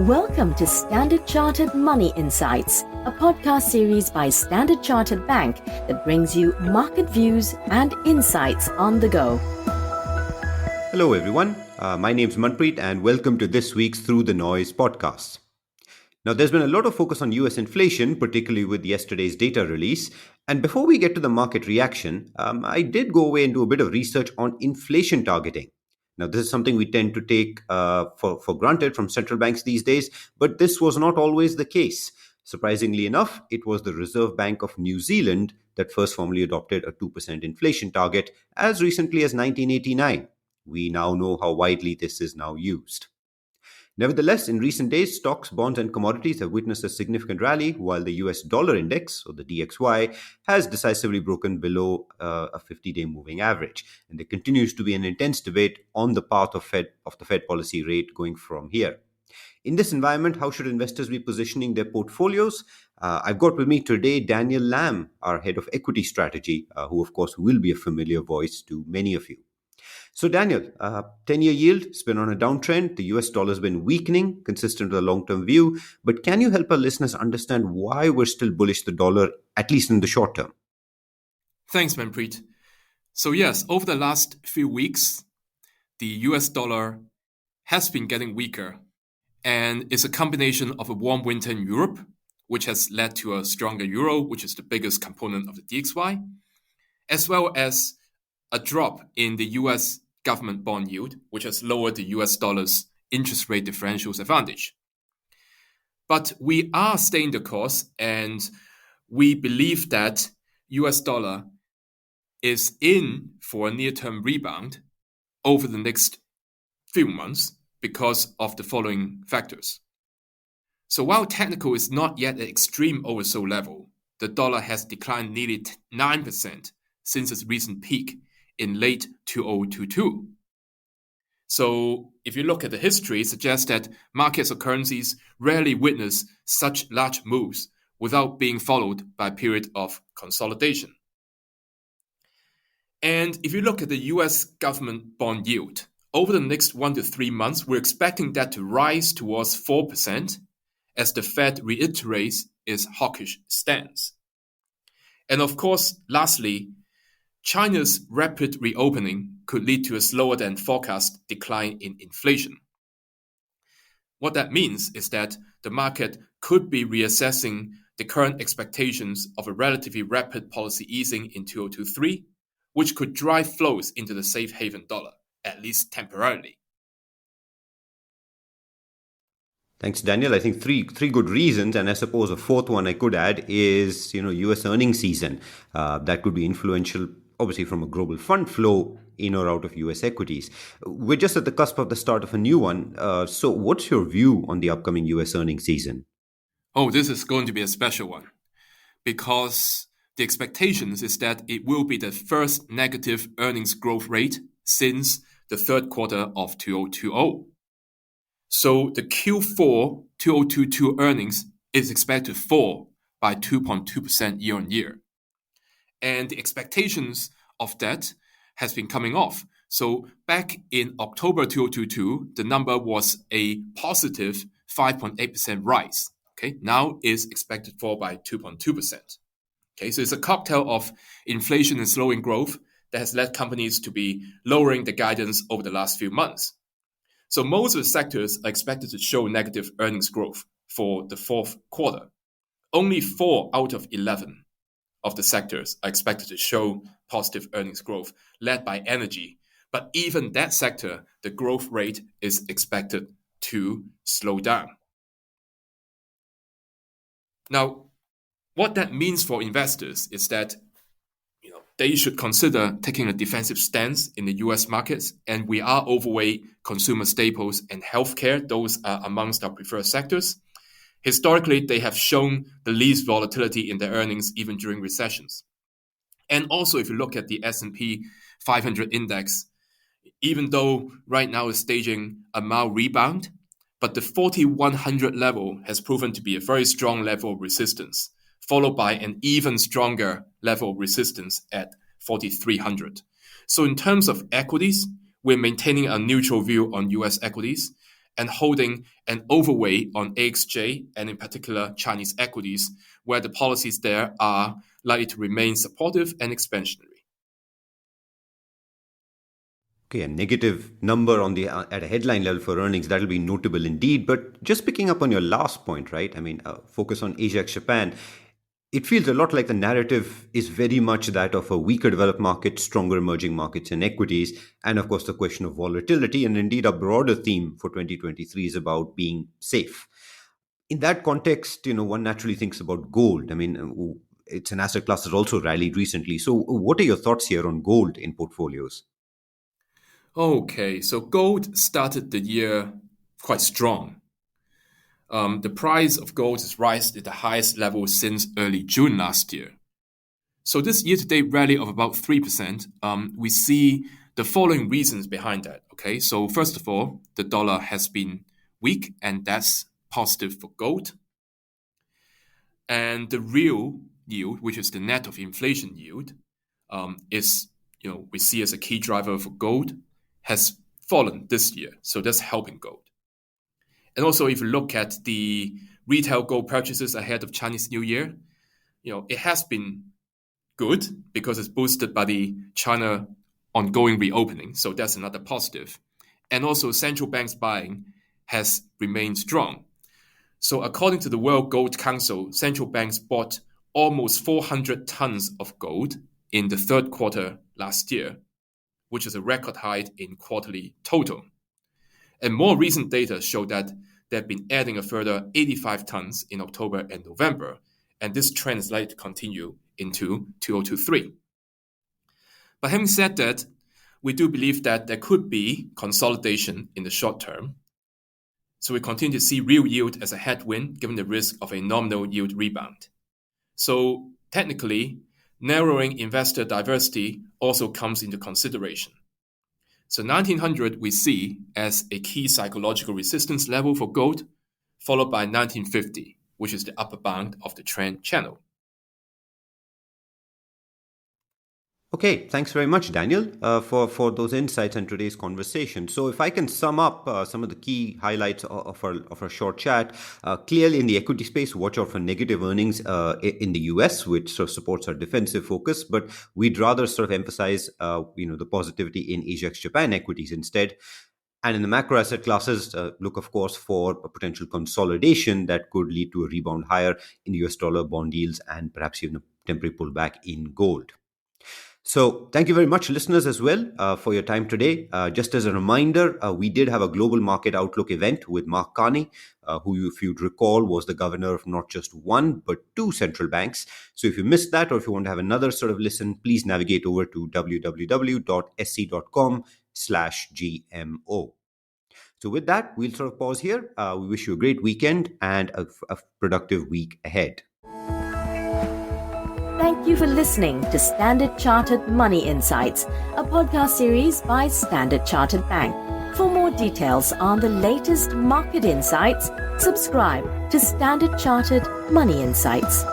Welcome to Standard Chartered Money Insights, a podcast series by Standard Chartered Bank that brings you market views and insights on the go. Hello everyone, my name's Manpreet and welcome to this week's Through the Noise podcast. Now there's been a lot of focus on US inflation, particularly with yesterday's data release. And before we get to the market reaction, I did go away and do a bit of research on inflation targeting. Now, this is something we tend to take for granted from central banks these days, but this was not always the case. Surprisingly enough, it was the Reserve Bank of New Zealand that first formally adopted a 2% inflation target as recently as 1989. We now know how widely this is now used. Nevertheless, in recent days, stocks, bonds, and commodities have witnessed a significant rally, while the US dollar index, or the DXY, has decisively broken below a 50-day moving average. And there continues to be an intense debate on the path of the Fed policy rate going from here. In this environment, how should investors be positioning their portfolios? I've got with me today Daniel Lam, our head of equity strategy, who of course will be a familiar voice to many of you. So Daniel, 10-year yield has been on a downtrend. The US dollar has been weakening, consistent with a long-term view. But can you help our listeners understand why we're still bullish the dollar, at least in the short term? Thanks, Manpreet. So yes, over the last few weeks, the US dollar has been getting weaker. And it's a combination of a warm winter in Europe, which has led to a stronger euro, which is the biggest component of the DXY, as well as a drop in the US government bond yield, which has lowered the US dollar's interest rate differentials advantage. But we are staying the course, and we believe that US dollar is in for a near-term rebound over the next few months because of the following factors. So while technical is not yet at extreme oversold level, the dollar has declined nearly 9% since its recent peak in late 2022. So if you look at the history, it suggests that markets or currencies rarely witness such large moves without being followed by a period of consolidation. And if you look at the US government bond yield, over the next 1 to 3 months, we're expecting that to rise towards 4% as the Fed reiterates its hawkish stance. And of course, lastly, China's rapid reopening could lead to a slower than forecast decline in inflation. What that means is that the market could be reassessing the current expectations of a relatively rapid policy easing in 2023, which could drive flows into the safe haven dollar, at least temporarily. Thanks, Daniel. I think three good reasons, and I suppose a fourth one I could add is US earnings season. That could be influential, obviously, from a global fund flow in or out of US equities. We're just at the cusp of the start of a new one. So what's your view on the upcoming US earnings season? Oh, this is going to be a special one because the expectations is that it will be the first negative earnings growth rate since the third quarter of 2020. So the Q4 2022 earnings is expected to fall by 2.2% year on year. And the expectations of that has been coming off. So back in October 2022, the number was a positive 5.8% rise. Okay, now is expected to fall by 2.2%. Okay, so it's a cocktail of inflation and slowing growth that has led companies to be lowering the guidance over the last few months. So most of the sectors are expected to show negative earnings growth for the fourth quarter. Only 4 out of 11 of the sectors are expected to show positive earnings growth, led by energy. But even that sector, the growth rate is expected to slow down. Now, what that means for investors is that they should consider taking a defensive stance in the US markets, and we are overweight consumer staples and healthcare. Those are amongst our preferred sectors. Historically, they have shown the least volatility in their earnings even during recessions. And also, if you look at the S&P 500 index, even though right now it's staging a mild rebound, but the 4,100 level has proven to be a very strong level of resistance, followed by an even stronger level of resistance at 4,300. So in terms of equities, we're maintaining a neutral view on US equities, and holding an overweight on AXJ and in particular Chinese equities, where the policies there are likely to remain supportive and expansionary. Okay, a negative number on the at a headline level for earnings, that'll be notable indeed. But just picking up on your last point, right? I mean, focus on Asia ex Japan. It feels a lot like the narrative is very much that of a weaker developed market, stronger emerging markets and equities, and of course the question of volatility. And indeed, a broader theme for 2023 is about being safe. In that context, one naturally thinks about gold. I mean, it's an asset class that also rallied recently. So, what are your thoughts here on gold in portfolios? Okay, so gold started the year quite strong. The price of gold has risen at the highest level since early June last year. So this year-to-date rally of about 3%, we see the following reasons behind that. Okay, so first of all, the dollar has been weak, and that's positive for gold. And the real yield, which is the net of inflation yield, is we see as a key driver for gold, has fallen this year. So that's helping gold. And also, if you look at the retail gold purchases ahead of Chinese New Year, it has been good because it's boosted by the China ongoing reopening. So that's another positive. And also, central banks buying has remained strong. So according to the World Gold Council, central banks bought almost 400 tons of gold in the third quarter last year, which is a record high in quarterly total. And more recent data show that they've been adding a further 85 tons in October and November, and this trend is likely to continue into 2023. But having said that, we do believe that there could be consolidation in the short term. So we continue to see real yield as a headwind given the risk of a nominal yield rebound. So technically, narrowing investor diversity also comes into consideration. So 1900 we see as a key psychological resistance level for gold, followed by 1950, which is the upper bound of the trend channel. Okay, thanks very much, Daniel, for those insights and today's conversation. So if I can sum up some of the key highlights of our short chat, clearly in the equity space, watch out for negative earnings in the US, which sort of supports our defensive focus, but we'd rather sort of emphasize the positivity in Asia ex-Japan equities instead. And in the macro asset classes, look, of course, for a potential consolidation that could lead to a rebound higher in the US dollar bond yields and perhaps even a temporary pullback in gold. So thank you very much, listeners, as well, for your time today. Just as a reminder, we did have a global market outlook event with Mark Carney, who, if you'd recall, was the governor of not just one, but two central banks. So if you missed that, or if you want to have another sort of listen, please navigate over to www.sc.com/GMO. So with that, we'll sort of pause here. We wish you a great weekend and a productive week ahead. Thank you for listening to Standard Chartered Money Insights, a podcast series by Standard Chartered Bank. For more details on the latest market insights, subscribe to Standard Chartered Money Insights.